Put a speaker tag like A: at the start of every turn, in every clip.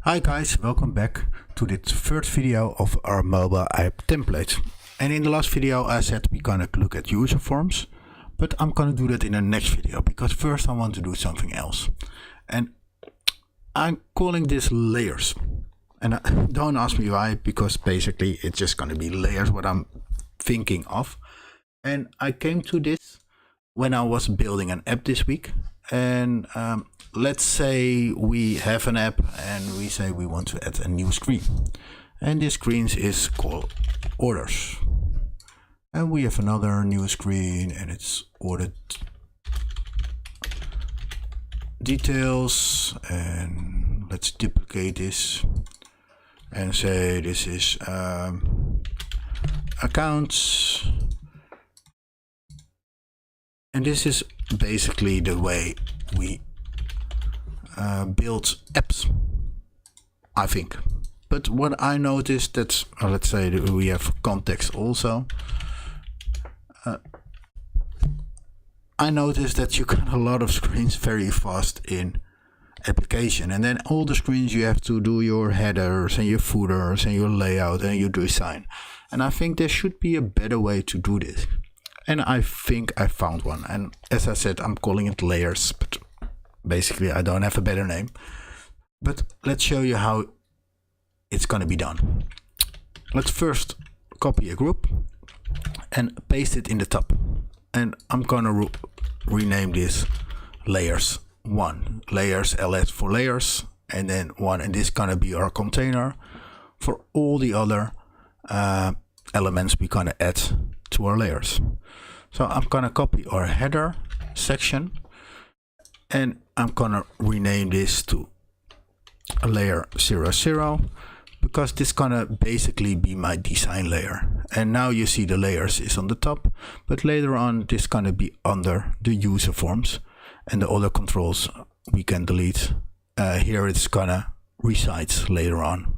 A: Hi guys, welcome back to this third video of our mobile app template. And in the last video I said we're gonna look at user forms, but I'm gonna do that in the next video because first I want to do something else. And I'm calling this layers. And don't ask me why, because basically it's just gonna be layers what I'm thinking of. And I came to this when I was building an app this week. And let's say we have an app and we say we want to add a new screen, and this screen is called orders, and we have another new screen and it's ordered details. And let's duplicate this and say this is accounts. And this is basically the way we build apps, I think. But what I noticed that, let's say that we have context also. I noticed that you got a lot of screens very fast in application, and then all the screens you have to do your headers and your footers and your layout and your design. And I think there should be a better way to do this. And I think I found one, and as I said, I'm calling it layers, but basically I don't have a better name. But let's show you how it's gonna be done. Let's first copy a group and paste it in the top. And I'm gonna rename this layers 1. Layers ls for layers, and then 1, and this is gonna be our container for all the other elements we're gonna add to our layers. So I'm gonna copy our header section and I'm gonna rename this to layer 00, because this is gonna basically be my design layer. And now you see the layers is on the top, but later on this is gonna be under the user forms, and the other controls we can delete. Here it's gonna reside later on.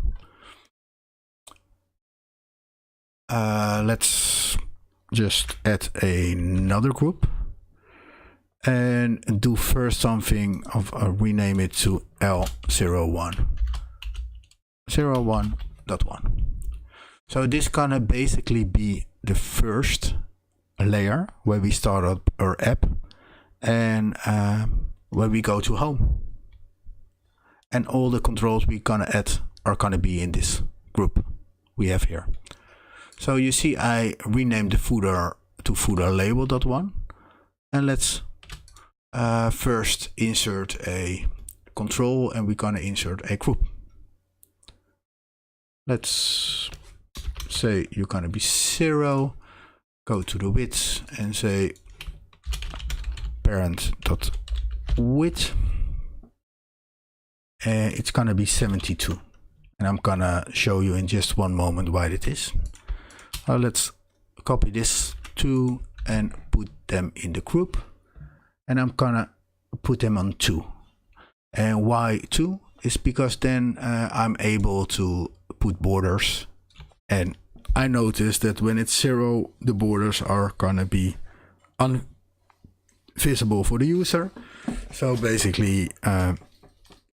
A: Let's just add another group and do first something of rename it to L01 01.1. So this gonna basically be the first layer where we start up our app, and where we go to home, and all the controls we gonna add are gonna be in this group we have here. So you see I renamed the footer to footer label.1, and let's first insert a control, and we're gonna insert a group. Let's say you're gonna be 0, go to the width and say parent.width, and it's gonna be 72, and I'm gonna show you in just one moment why it is. Let's copy this 2 and put them in the group, and I'm gonna put them on 2. And why 2 is because then I'm able to put borders, and I noticed that when it's 0 the borders are gonna be invisible for the user, so basically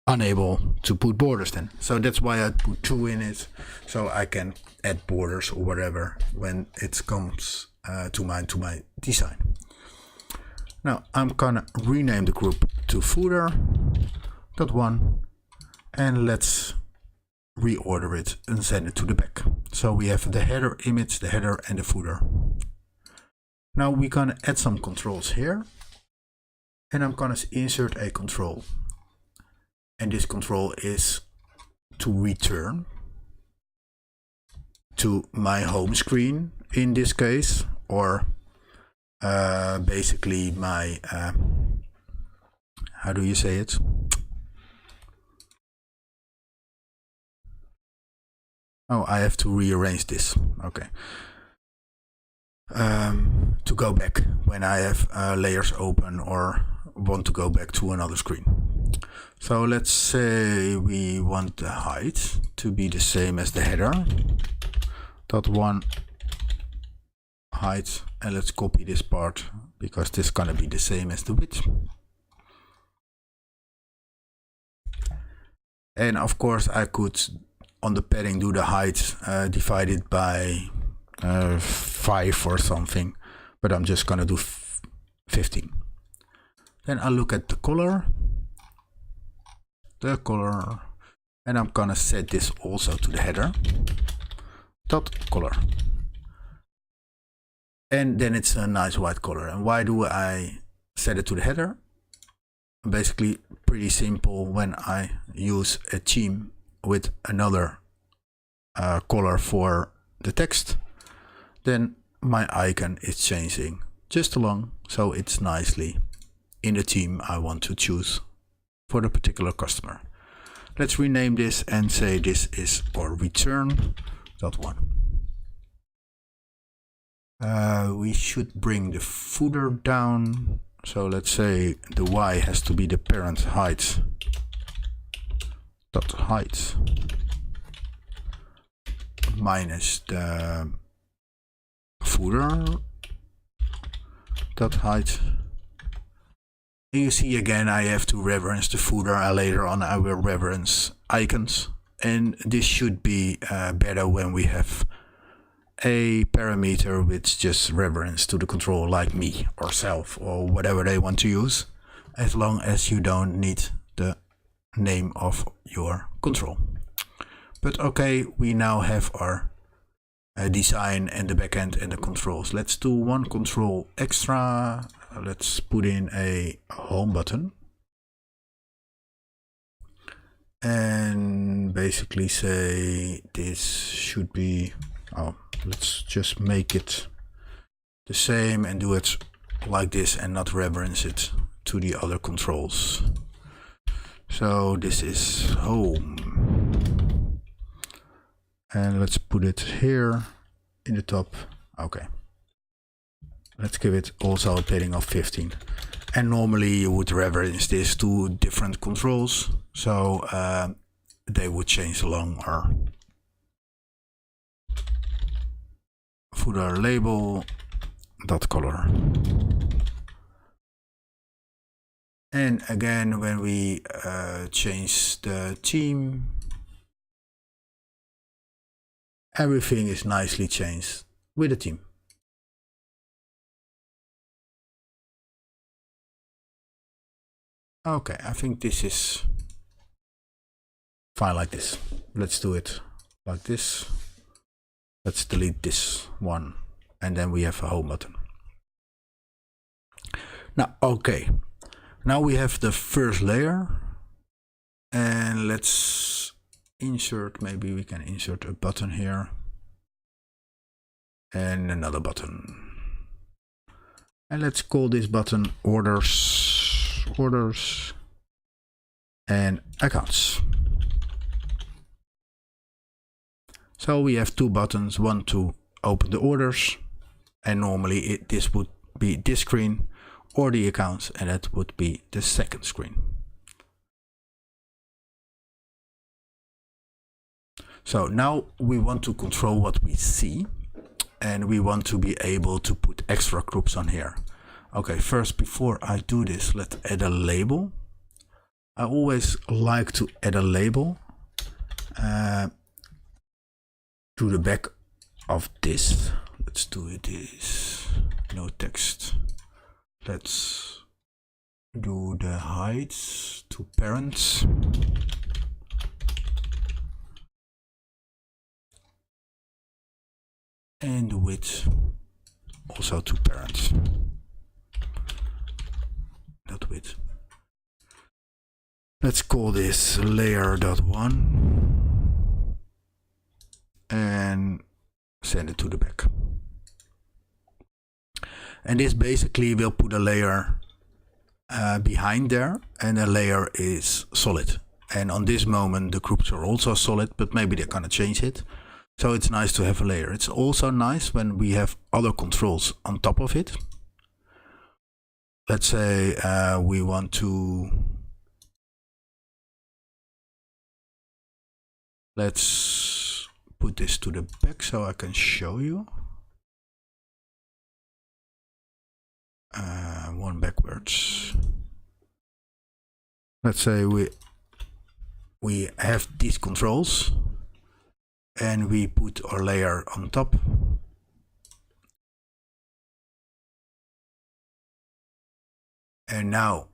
A: unable to put borders then. So that's why I put 2 in it, so I can add borders or whatever when it comes to my design. Now I'm gonna rename the group to footer.1, and let's reorder it and send it to the back. So we have the header image, the header and the footer. Now we're gonna add some controls here, and I'm gonna insert a control. And this control is to return to my home screen in this case, or basically my, how do you say it? Oh, I have to rearrange this. Okay. To go back when I have layers open or want to go back to another screen. So let's say we want the height to be the same as the header. .1 height, and let's copy this part because this is gonna be the same as the width. And of course I could on the padding do the height divided by 5 or something, but I'm just gonna do 15. Then I look at the color, and I'm gonna set this also to the header dot color, and then it's a nice white color. And why do I set it to the header? Basically pretty simple. When I use a theme with another color for the text, then my icon is changing just along, so it's nicely in the theme I want to choose for the particular customer. Let's rename this and say this is our return.1. We should bring the footer down. So let's say the y has to be the parent height dot height minus the footer dot height. And you see again I have to reference the footer, and later on I will reference icons, and this should be better when we have a parameter which just reference to the control, like me or self or whatever they want to use, as long as you don't need the name of your control. But okay, we now have our design and the backend and the controls. Let's do one control extra. Let's put in a home button and basically say this should be, let's just make it the same and do it like this and not reference it to the other controls. So this is home, and let's put it here in the top. Okay, let's give it also a padding of 15. And normally you would reference this to different controls, so they would change along our footer label dot color. And again, when we change the theme, everything is nicely changed with the theme. Okay, I think this is fine like this. Let's do it like this. Let's delete this one, and then we have a home button. Now, okay, now we have the first layer, and let's insert, maybe we can insert a button here and another button, and let's call this button orders and accounts. So we have two buttons, one to open the orders, and normally this would be this screen, or the accounts, and that would be the second screen. So now we want to control what we see, and we want to be able to put extra groups on here. Okay, first, before I do this, let's add a label. I always like to add a label to the back of this. Let's do it this, no text. Let's do the heights to parents. And the width also to parents. Not width. Let's call this layer.1 and send it to the back. And this basically will put a layer behind there, and the layer is solid. And on this moment the groups are also solid, but maybe they're gonna change it. So it's nice to have a layer. It's also nice when we have other controls on top of it. Let's say we want to, let's put this to the back so I can show you. One backwards. Let's say we we have these controls and we put our layer on top. And now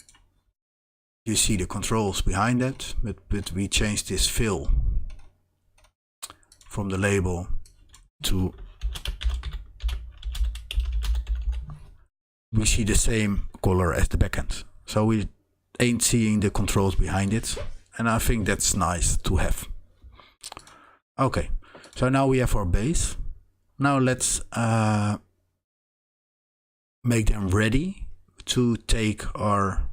A: you see the controls behind that, but we change this fill from the label to, we see the same color as the backend. So we ain't seeing the controls behind it. And I think that's nice to have. Okay, so now we have our base. Now let's make them ready to take our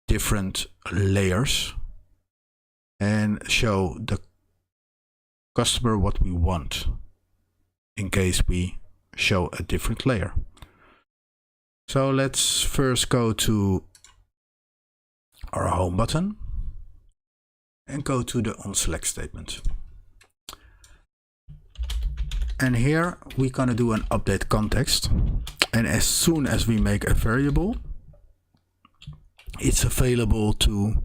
A: different layers and show the customer what we want in case we show a different layer. So let's first go to our home button and go to the onSelect statement. And here we're gonna do an update context. And as soon as we make a variable, it's available to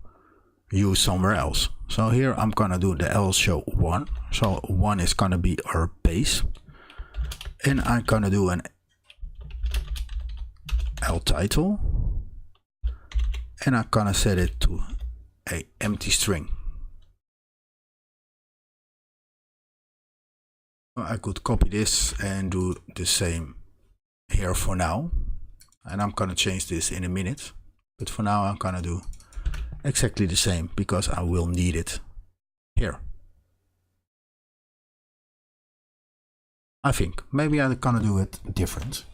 A: use somewhere else. So here I'm gonna do the else show 1. So 1 is gonna be our base. And I'm gonna do an L title. And I'm gonna set it to a empty string. I could copy this and do the same here for now. And I'm gonna change this in a minute. But for now I'm gonna do exactly the same because I will need it here. I think maybe I'm gonna do it different.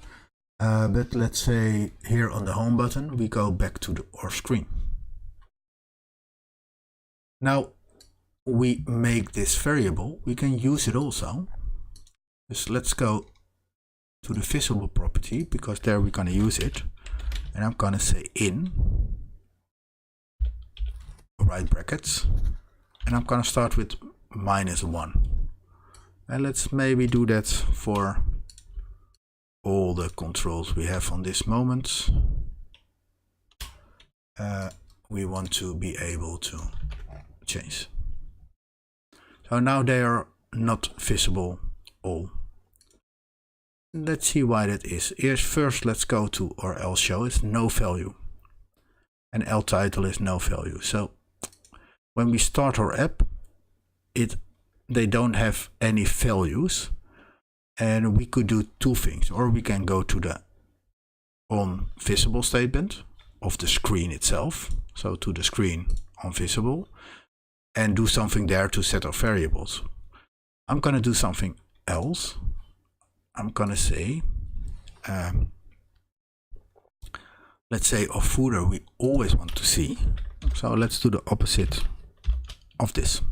A: But let's say here on the home button, we go back to our screen. Now we make this variable, we can use it also. So let's go to the visible property because there we're gonna use it. And I'm gonna say in, right brackets, and I'm gonna start with -1. And let's maybe do that for all the controls we have on this moment. We want to be able to change. So now they are not visible all. Let's see why that is. First let's go to our else show. It's no value. And L title is no value. So when we start our app, they don't have any values. And we could do two things, or we can go to the on visible statement of the screen itself. So to the screen on visible and do something there to set our variables. I'm gonna do something else. I'm gonna say, let's say our footer we always want to see. So let's do the opposite of this.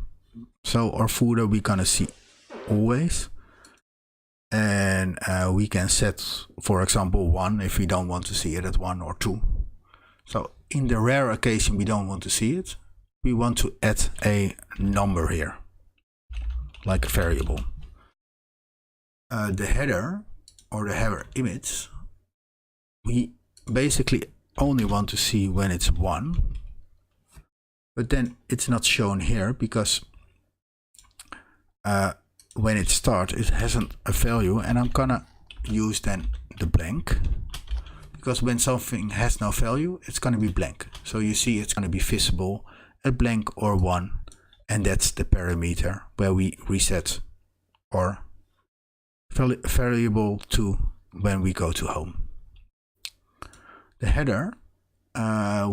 A: So our footer we're gonna see always. And we can set, for example, 1 if we don't want to see it at 1 or 2. So in the rare occasion we don't want to see it, we want to add a number here, like a variable. The header or the header image, we basically only want to see when it's 1, but then it's not shown here because when it starts it hasn't a value, and I'm gonna use then the blank because when something has no value it's gonna be blank. So you see it's gonna be visible at blank or 1, and that's the parameter where we reset our variable to when we go to home. The header,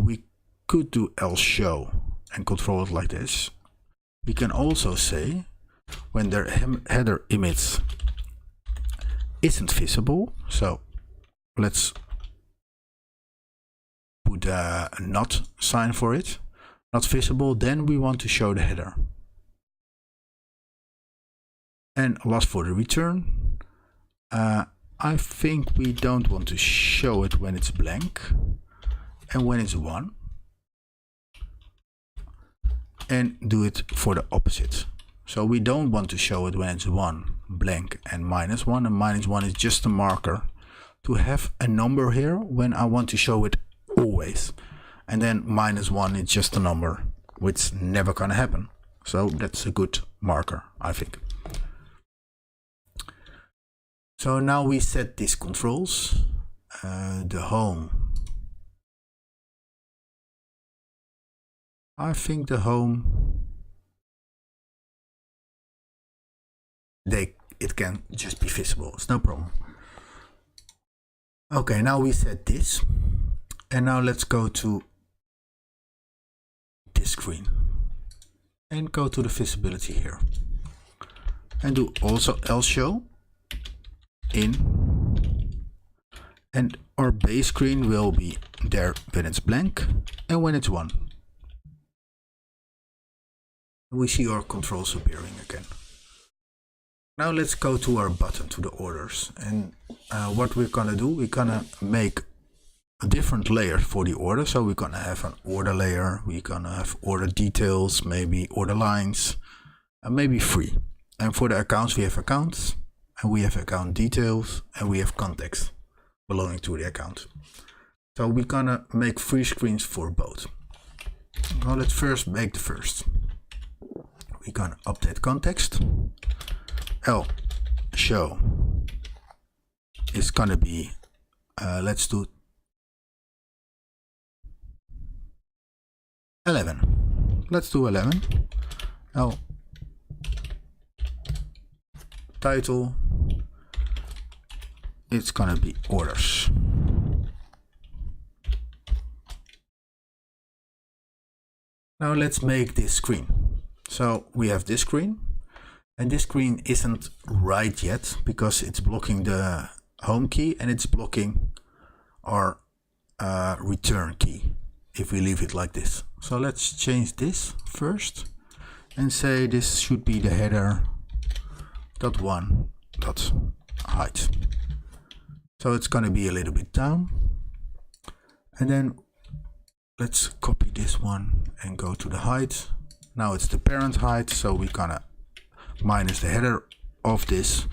A: we could do else show and control it like this. We can also say when the header image isn't visible, so let's put a not sign for it, not visible, then we want to show the header. And last for the return, I think we don't want to show it when it's blank and when it's 1, and do it for the opposite. So we don't want to show it when it's 1, blank, and -1, and -1 is just a marker to have a number here when I want to show it always. And then -1 is just a number which never gonna happen. So that's a good marker, I think. So now we set these controls. The home. I think the home, it can just be visible. It's no problem. Okay, now we set this, and now let's go to this screen and go to the visibility here and do also else show in, and our base screen will be there when it's blank and when it's 1. We see our controls appearing again. Now let's go to our button, to the orders, and what we're gonna do, we're gonna make a different layer for the order. So we're gonna have an order layer, we're gonna have order details, maybe order lines, and maybe 3. And for the accounts, we have accounts, and we have account details, and we have context belonging to the account. So we're gonna make 3 screens for both. Now let's first make the first. We're gonna update context. Show is gonna be, let's do 11. Let's do 11. Title, it's gonna be orders. Now let's make this screen. So we have this screen, and this screen isn't right yet because it's blocking the home key and it's blocking our return key if we leave it like this. So let's change this first and say this should be the header .1.height. So it's going to be a little bit down, and then let's copy this one and go to the height. Now it's the parent height, so we're gonna minus the header of this,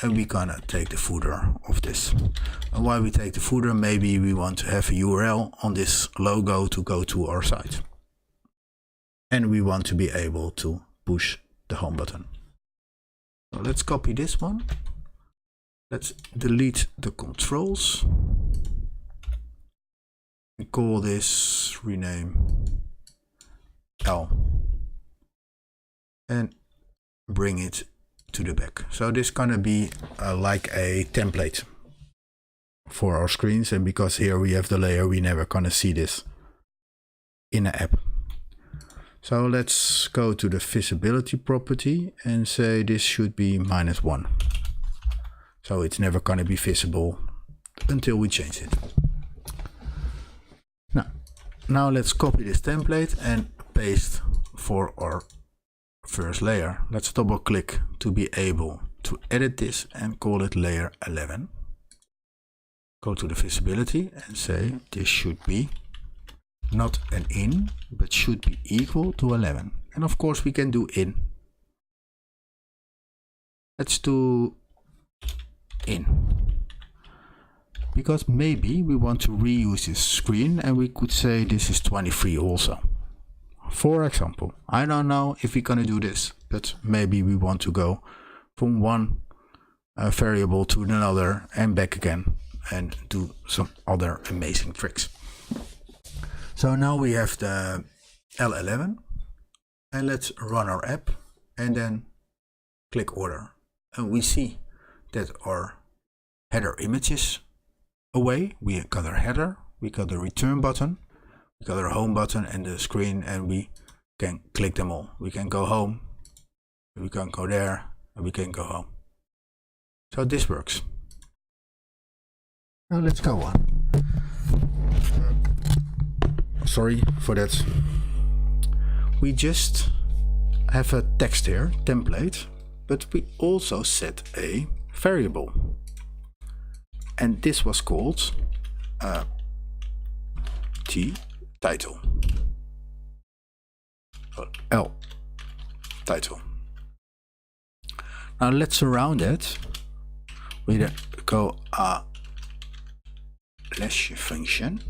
A: and we're gonna take the footer of this. And while we take the footer, maybe we want to have a URL on this logo to go to our site, and we want to be able to push the home button. So let's copy this one. Let's delete the controls and call this, rename L, and bring it to the back. So this is gonna be like a template for our screens, and because here we have the layer, we never gonna see this in an app. So let's go to the visibility property and say this should be -1. So it's never gonna be visible until we change it. Now let's copy this template and paste for our first layer. Let's double click to be able to edit this and call it layer 11. Go to the visibility and say this should be not an in, but should be equal to 11. And of course we can do in. Let's do in, because maybe we want to reuse this screen and we could say this is 23 also. For example, I don't know if we're gonna do this, but maybe we want to go from one variable to another and back again and do some other amazing tricks. So now we have the L11, and let's run our app and then click order, and we see that our header image is away. We got our header, we got the return button, we got our home button and the screen, and we can click them all. We can go home, we can go there, and we can go home. So this works. Now let's go on. Sorry for that. We just have a text here, template, but we also set a variable. And this was called title. L title. Now let's surround it with a go slash function.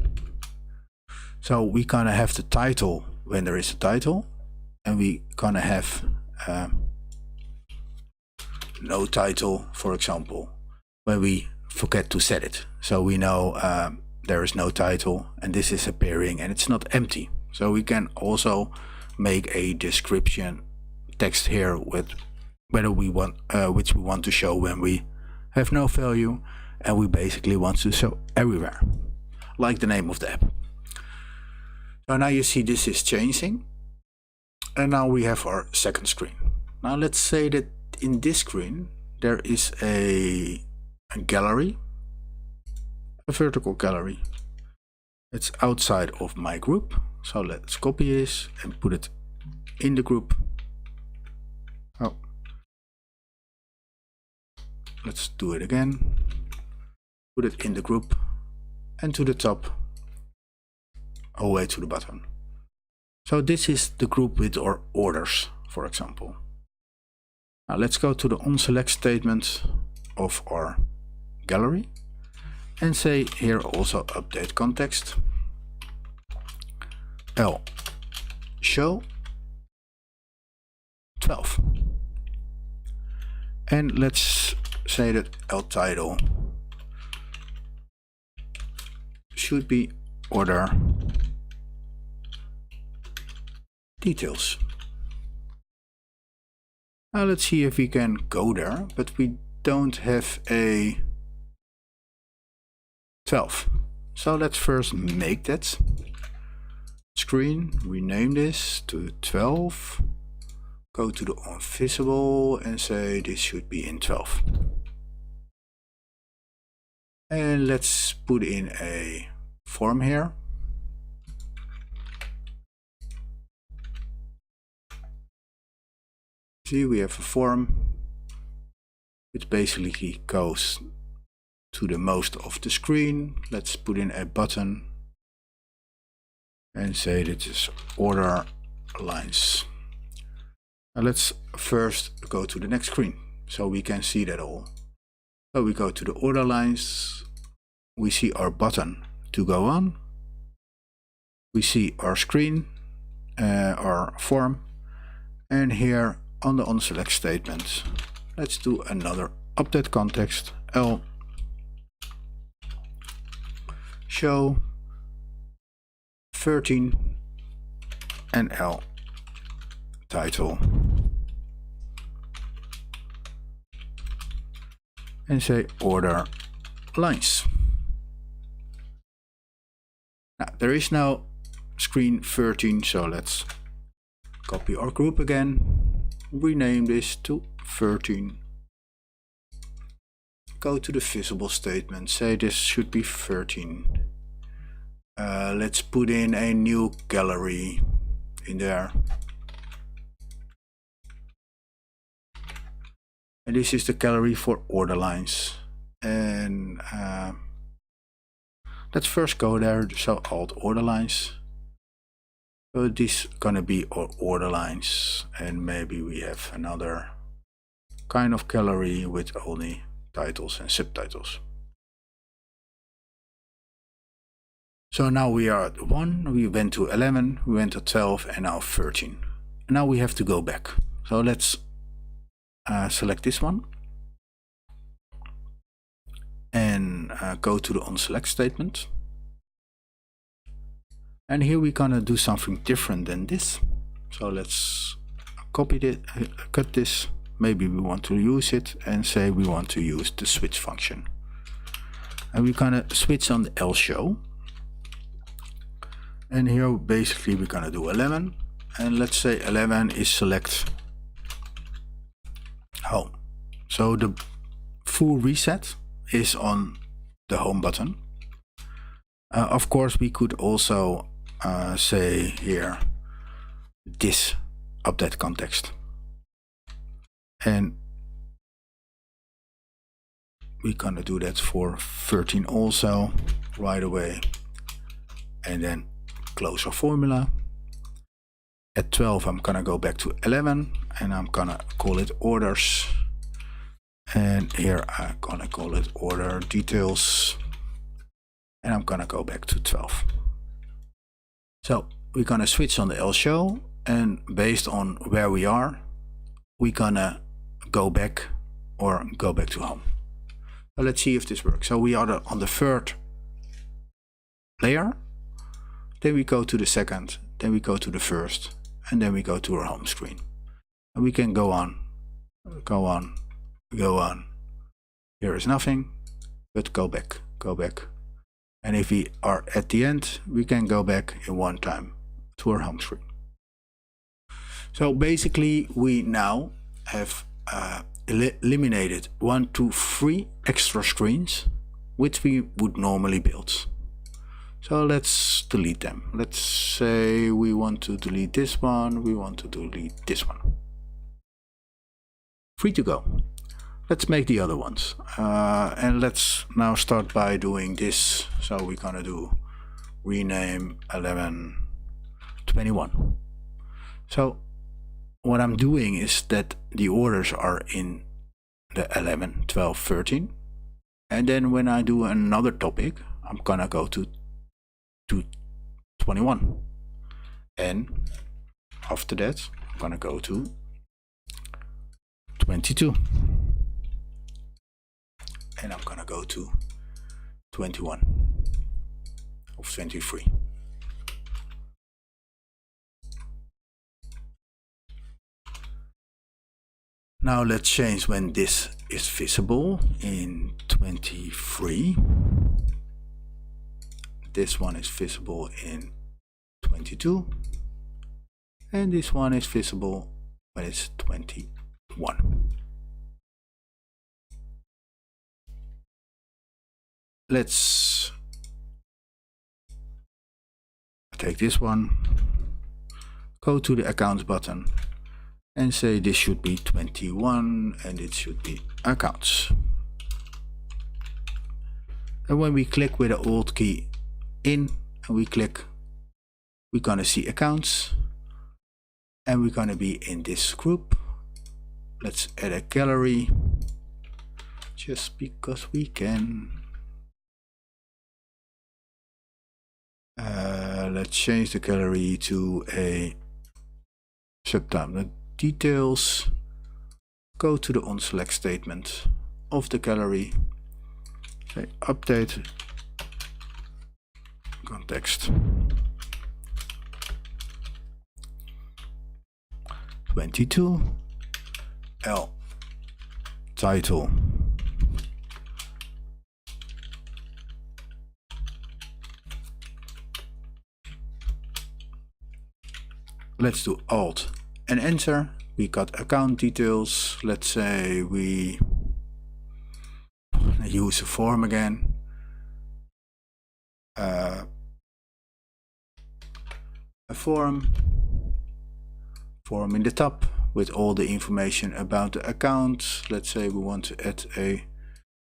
A: So we gonna have the title when there is a title, and we gonna have no title, for example, when we forget to set it. So we know there is no title and this is appearing and it's not empty. So we can also make a description text here with whether we want which we want to show when we have no value, and we basically want to show everywhere, like the name of the app. So now you see this is changing, and now we have our second screen. Now let's say that in this screen there is a gallery, a vertical gallery. It's outside of my group. So let's copy this and put it in the group. Oh, let's do it again. Put it in the group and to the top, all the way to the bottom. So this is the group with our orders, for example. Now let's go to the onSelect statement of our gallery and say here also update context L show 12, and let's say that L title should be order details. Now let's see if we can go there, but we don't have a 12. So let's first make that screen, rename this to 12, go to the invisible and say this should be in 12. And let's put in a form here. See, we have a form which basically goes to the most of the screen. Let's put in a button and say this is order lines. Now let's first go to the next screen so we can see that all. So we go to the order lines, we see our button to go on, we see our screen, our form, and here on the onSelect statement, let's do another update context L show 13 and L title, and say order lines. Now there is now screen 13, so let's copy our group again, rename this to 13, go to the visible statement, say this should be 13. Let's put in a new gallery in there, and this is the gallery for order lines. And let's first go there, so alt order lines. So this gonna be our order lines, and maybe we have another kind of gallery with only titles and subtitles. So now we are at 1, we went to 11, we went to 12, and now 13. And now we have to go back. So let's select this one and go to the onSelect statement. And here we're gonna do something different than this. So let's copy this, cut this. Maybe we want to use it and say we want to use the switch function. And we're gonna switch on the L show. And here basically we're gonna do 11. And let's say 11 is select home. So the full reset is on the home button. Of course, we could also say here this update context, and we're gonna do that for 13 also right away, and then close our formula. At 12 I'm gonna go back to 11 and I'm gonna call it orders, and here I'm gonna call it order details, and I'm gonna go back to 12. So we're gonna switch on the L show, and based on where we are, we're gonna go back or go back to home. So let's see if this works. So we are on the third layer, then we go to the second, then we go to the first, and then we go to our home screen. And we can go on, go on, go on. Here is nothing, but go back, go back. And if we are at the end, we can go back in one time to our home screen. So basically we now have eliminated 1, 2, 3 extra screens which we would normally build. So let's delete them. Let's say we want to delete this one, we want to delete this one. Free to go. Let's make the other ones. And let's now start by doing this. So we're gonna do rename 1121. So what I'm doing is that the orders are in the 11, 12, 13. And then when I do another topic, I'm gonna go to 21. And after that, I'm gonna go to 22. And I'm gonna go to 21 of 23. Now let's change when this is visible in 23. This one is visible in 22. And this one is visible when it's 21. Let's take this one, go to the accounts button and say this should be 21 and it should be accounts. And when we click with the Alt key in and we click, we're gonna see accounts and we're gonna be in this group. Let's add a gallery just because we can. Let's change the gallery to a subtype. The details, go to the onSelect statement of the gallery, say update context 22, L title let's do Alt and enter. We got account details. Let's say we use a form again. A form in the top with all the information about the account. Let's say we want to add a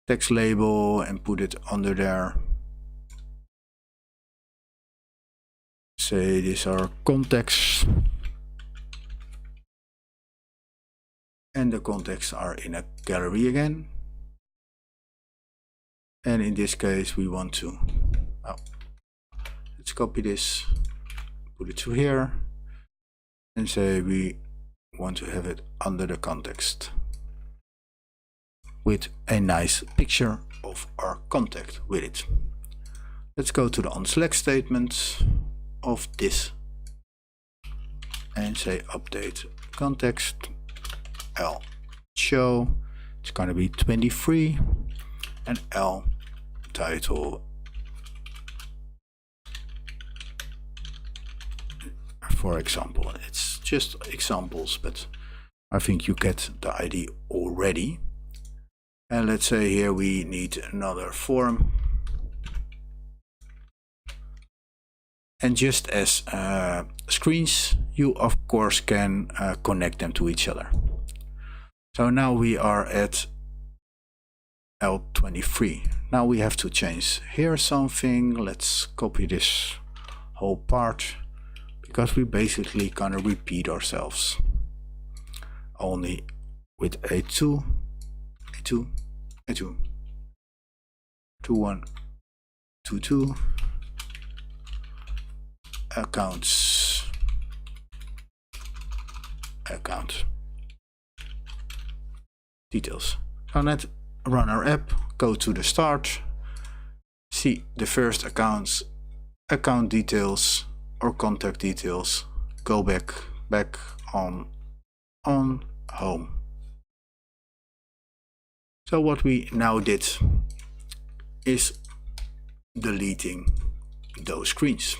A: text label and put it under there. Say these are contacts. And the contacts are in a gallery again. And in this case we want to, let's copy this, put it to here, and say we want to have it under the context with a nice picture of our contact with it. Let's go to the onSelect statement of this and say update context L show. It's going to be 23 and L title for example. It's just examples, but I think you get the idea already. And let's say here we need another form. And just as screens, you of course can connect them to each other. So now we are at L23. Now we have to change here something. Let's copy this whole part because we basically gonna repeat ourselves. Only with A2, A2, A2, 21, 22, accounts account details. So let's run our app, go to the start, see the first accounts, account details or contact details, go back on home. So what we now did is deleting those screens.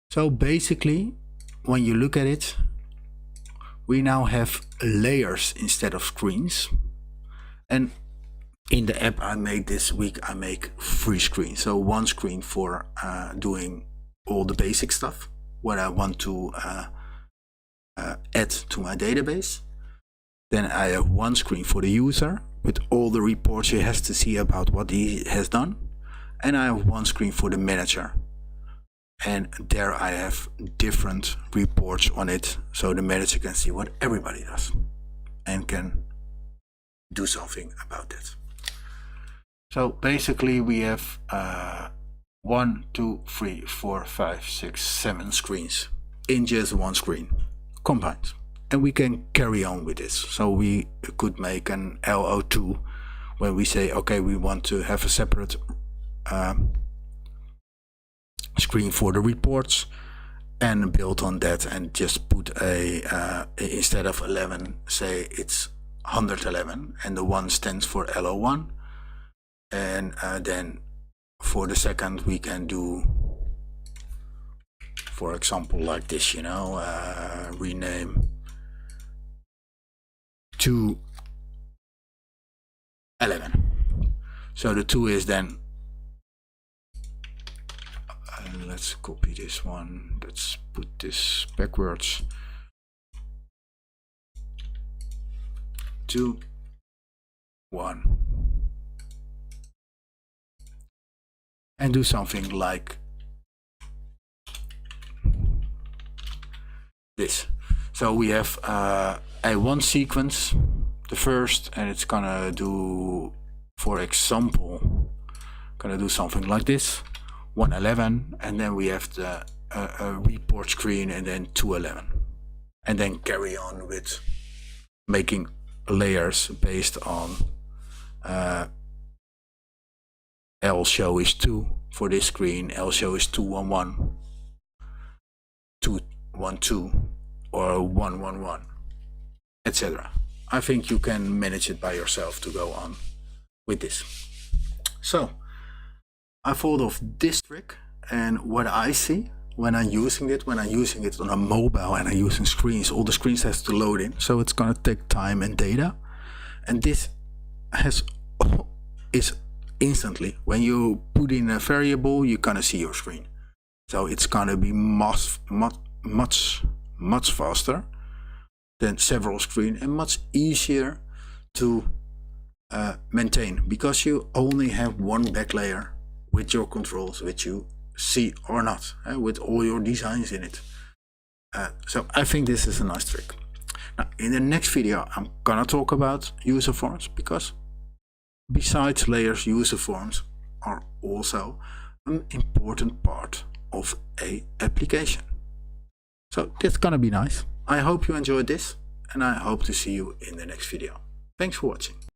A: So basically, when you look at it, we now have layers instead of screens. And in the app I made this week, I make 3 screens. So 1 screen for doing all the basic stuff, what I want to add to my database. Then I have 1 screen for the user with all the reports he has to see about what he has done. And I have 1 screen for the manager. And there I have different reports on it, so the manager can see what everybody does and can do something about that. So basically we have 1, 2, 3, 4, 5, 6, 7 screens in just 1 screen combined. And we can carry on with this. So we could make an LO2 when we say, okay, we want to have a separate screen for the reports, and build on that and just put a instead of 11, say it's 111, and the 1 stands for LO1. And then for the second we can do, for example, like this, you know, rename to 11. So the 2 is then, let's copy this one, let's put this backwards, 2, 1, and do something like this. So we have a 1 sequence, the first, and it's gonna do, for example, gonna do something like this, 111, and then we have the report screen, and then 211, and then carry on with making layers based on L show is 2 for this screen, L show is 211, 212, or 111, etc. I think you can manage it by yourself to go on with this. So I thought of this trick, and what I see when I'm using it on a mobile and I'm using screens, all the screens has to load in, so it's gonna take time and data. And this is instantly, when you put in a variable, you're gonna see your screen. So it's gonna be much faster than several screens, and much easier to maintain, because you only have 1 back layer with your controls, which you see or not, with all your designs in it. So I think this is a nice trick. Now in the next video I'm gonna talk about user forms, because besides layers, user forms are also an important part of a application. So that's gonna be nice. I hope you enjoyed this, and I hope to see you in the next video. Thanks for watching.